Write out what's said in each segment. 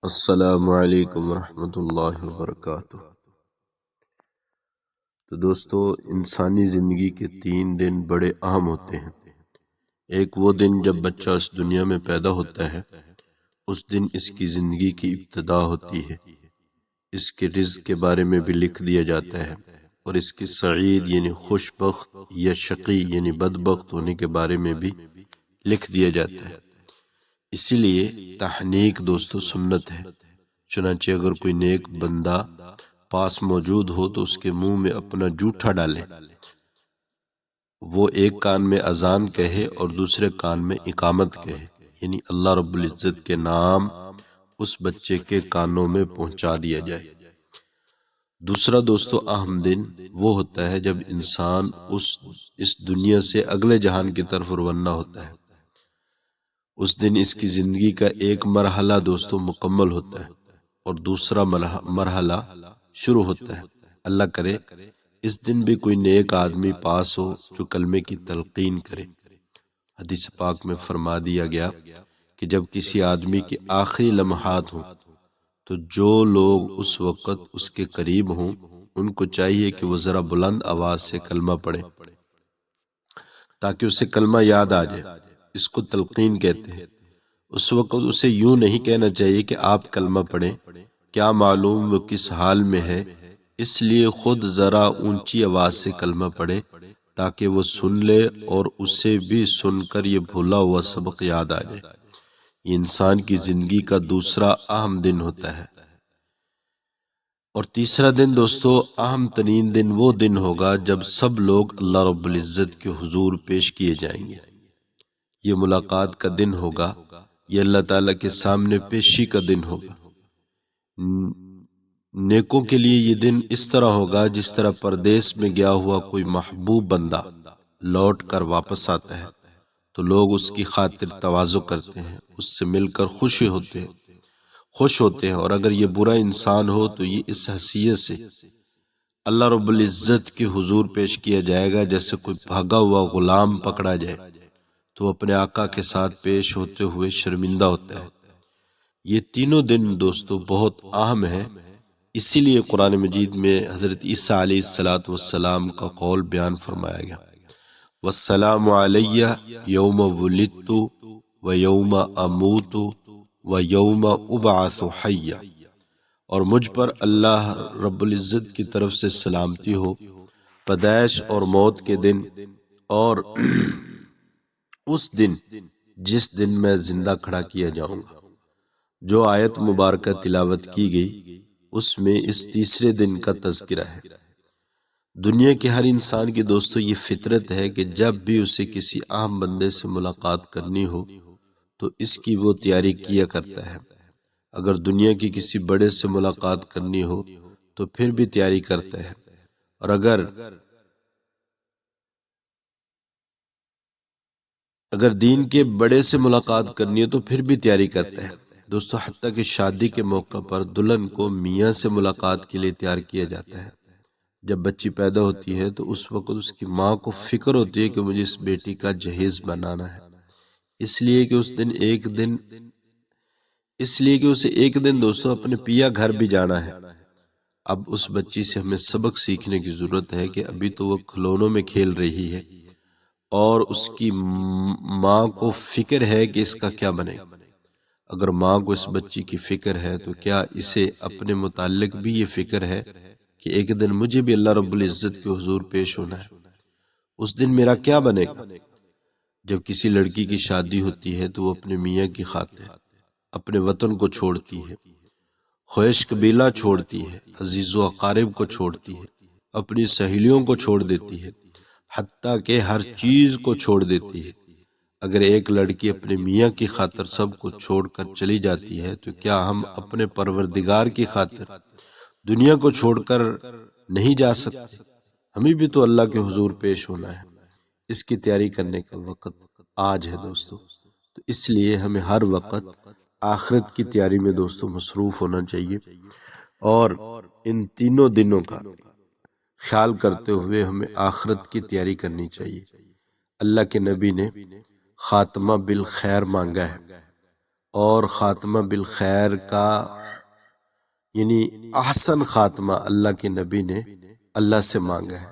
السلام علیکم ورحمۃ اللہ وبرکاتہ۔ تو دوستو، انسانی زندگی کے 3 دن بڑے اہم ہوتے ہیں۔ ایک وہ دن جب بچہ اس دنیا میں پیدا ہوتا ہے، اس دن اس کی زندگی کی ابتدا ہوتی ہے۔ اس کے رزق کے بارے میں بھی لکھ دیا جاتا ہے، اور اس کی سعید یعنی خوش بخت یا شقی یعنی بدبخت ہونے کے بارے میں بھی لکھ دیا جاتا ہے۔ اسی لیے تحنیک دوستو سنت ہے، چنانچہ اگر کوئی نیک بندہ پاس موجود ہو تو اس کے منہ میں اپنا جوٹھا ڈالے، وہ ایک کان میں اذان کہے اور دوسرے کان میں اقامت کہے، یعنی اللہ رب العزت کے نام اس بچے کے کانوں میں پہنچا دیا جائے۔ دوسرا دوستو اہم دن وہ ہوتا ہے جب انسان اس دنیا سے اگلے جہان کی طرف روانہ ہوتا ہے۔ اس دن اس کی زندگی کا ایک مرحلہ دوستو مکمل ہوتا ہے اور دوسرا مرحلہ شروع ہوتا ہے۔ اللہ کرے اس دن بھی کوئی نیک آدمی پاس ہو جو کلمے کی تلقین کرے۔ حدیث پاک میں فرما دیا گیا کہ جب کسی آدمی کے آخری لمحات ہوں تو جو لوگ اس وقت اس کے قریب ہوں ان کو چاہیے کہ وہ ذرا بلند آواز سے کلمہ پڑھیں تاکہ اسے کلمہ یاد آ جائے۔ اس کو تلقین کہتے ہیں۔ اس وقت اسے یوں نہیں کہنا چاہیے کہ آپ کلمہ پڑھیں، کیا معلوم وہ کس حال میں ہے، اس لیے خود ذرا اونچی آواز سے کلمہ پڑھے تاکہ وہ سن لے اور اسے بھی سن کر یہ بھولا ہوا سبق یاد آ جائے۔ یہ انسان کی زندگی کا دوسرا اہم دن ہوتا ہے۔ اور تیسرا دن دوستو اہم ترین دن وہ دن ہوگا جب سب لوگ اللہ رب العزت کے حضور پیش کیے جائیں گے۔ یہ ملاقات کا دن ہوگا، یہ اللہ تعالیٰ کے سامنے پیشی کا دن ہوگا۔ نیکوں کے لیے یہ دن اس طرح ہوگا جس طرح پردیس میں گیا ہوا کوئی محبوب بندہ لوٹ کر واپس آتا ہے تو لوگ اس کی خاطر تواضع کرتے ہیں، اس سے مل کر خوش ہوتے ہیں، اور اگر یہ برا انسان ہو تو یہ اس حیثیت سے اللہ رب العزت کے حضور پیش کیا جائے گا جیسے کوئی بھاگا ہوا غلام پکڑا جائے تو اپنے آقا کے ساتھ پیش ہوتے ہوئے شرمندہ ہوتا ہے۔ یہ تینوں دن دوستو بہت اہم ہے، اسی لیے قرآن مجید میں حضرت عیسیٰ علیہ السلام کا قول بیان فرمایا گیا، والسلام علی یوم ولدت و یوم اموت و یوم ابعث حیا، اور مجھ پر اللہ رب العزت کی طرف سے سلامتی ہو پیدائش اور موت کے دن اور اس دن جس دن میں زندہ کھڑا کیا جاؤں گا۔ جو آیت مبارکہ تلاوت کی گئی اس میں اس تیسرے دن کا تذکرہ ہے۔ دنیا کے ہر انسان کی دوستو یہ فطرت ہے کہ جب بھی اسے کسی اہم بندے سے ملاقات کرنی ہو تو اس کی وہ تیاری کیا کرتا ہے۔ اگر دنیا کی کسی بڑے سے ملاقات کرنی ہو تو پھر بھی تیاری کرتا ہے، اور اگر دین کے بڑے سے ملاقات کرنی ہے تو پھر بھی تیاری کرتا ہے۔ دوستو حتیٰ کہ شادی کے موقع پر دلہن کو میاں سے ملاقات کے لیے تیار کیا جاتا ہے۔ جب بچی پیدا ہوتی ہے تو اس وقت اس کی ماں کو فکر ہوتی ہے کہ مجھے اس بیٹی کا جہیز بنانا ہے، اس لیے کہ اسے ایک دن دوستو اپنے پیا گھر بھی جانا ہے۔ اب اس بچی سے ہمیں سبق سیکھنے کی ضرورت ہے کہ ابھی تو وہ کھلونوں میں کھیل رہی ہے اور اس کی ماں کو فکر ہے کہ اس کا کیا بنے گا۔ اگر ماں کو اس بچی کی فکر ہے تو کیا اسے اپنے متعلق بھی یہ فکر ہے کہ ایک دن مجھے بھی اللہ رب العزت کے حضور پیش ہونا ہے، اس دن میرا کیا بنے گا۔ جب کسی لڑکی کی شادی ہوتی ہے تو وہ اپنے میاں کی خاطر اپنے وطن کو چھوڑتی ہے، خویش قبیلہ چھوڑتی ہے، عزیز و اقارب کو چھوڑتی ہے، اپنی سہیلیوں کو چھوڑ دیتی ہے، حتیٰ کہ ہر چیز کو چھوڑ دیتی ہے۔ اگر ایک لڑکی اپنے میاں کی خاطر سب کو چھوڑ کر چلی جاتی ہے تو کیا ہم اپنے پروردگار کی خاطر دنیا کو چھوڑ کر نہیں جا سکتے؟ ہمیں بھی تو اللہ کے حضور پیش ہونا ہے۔ اس کی تیاری کرنے کا وقت آج ہے دوستو، تو اس لیے ہمیں ہر وقت آخرت کی تیاری میں دوستو مصروف ہونا چاہیے، اور ان تینوں دنوں کا خیال کرتے ہوئے ہمیں آخرت کی تیاری کرنی چاہیے۔ اللہ کے نبی نے خاتمہ بالخیر مانگا ہے، اور خاتمہ بالخیر کا یعنی احسن خاتمہ اللہ کے نبی نے اللہ سے مانگا ہے،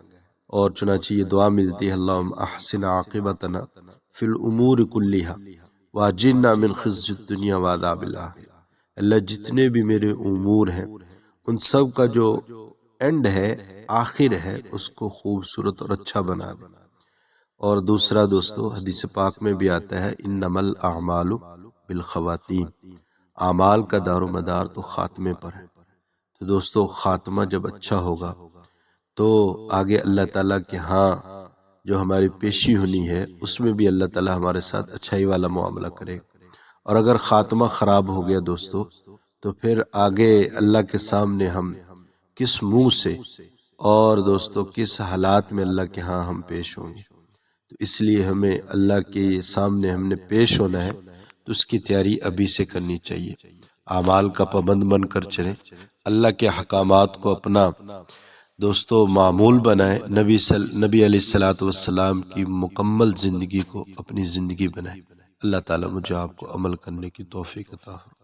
اور چنانچہ یہ دعا ملتی ہے اللہم احسن عاقبتنا فی الامور کلیہا واجرنا من خزی الدنیا وعذاب الآخرہ۔ اللہ جتنے بھی میرے امور ہیں ان سب کا جو اینڈ ہے، آخر ہے، اس کو خوبصورت اور اچھا بنا دے۔ اور دوسرا دوستو حدیث پاک میں بھی آتا ہے انما الاعمال بالخواتیم، اعمال کا دار و مدار تو خاتمے پر ہے۔ تو دوستو خاتمہ جب اچھا ہوگا تو آگے اللہ تعالیٰ کے ہاں جو ہماری پیشی ہونی ہے اس میں بھی اللہ تعالیٰ ہمارے ساتھ اچھائی والا معاملہ کرے۔ اور اگر خاتمہ خراب ہو گیا دوستو تو پھر آگے اللہ کے سامنے ہم کس منہ سے اور دوستو کس حالات میں اللہ کے ہاں ہم پیش ہوں گے۔ تو اس لیے ہمیں اللہ کے سامنے ہم نے پیش ہونا ہے تو اس کی تیاری ابھی سے کرنی چاہیے، اعمال کا پابند بن کر چلیں، اللہ کے احکامات کو اپنا دوستو معمول بنائیں، نبی علیہ الصلوۃ والسلام کی مکمل زندگی کو اپنی زندگی بنائیں۔ اللہ تعالیٰ مجھے آپ کو عمل کرنے کی توفیق عطا فرمائے۔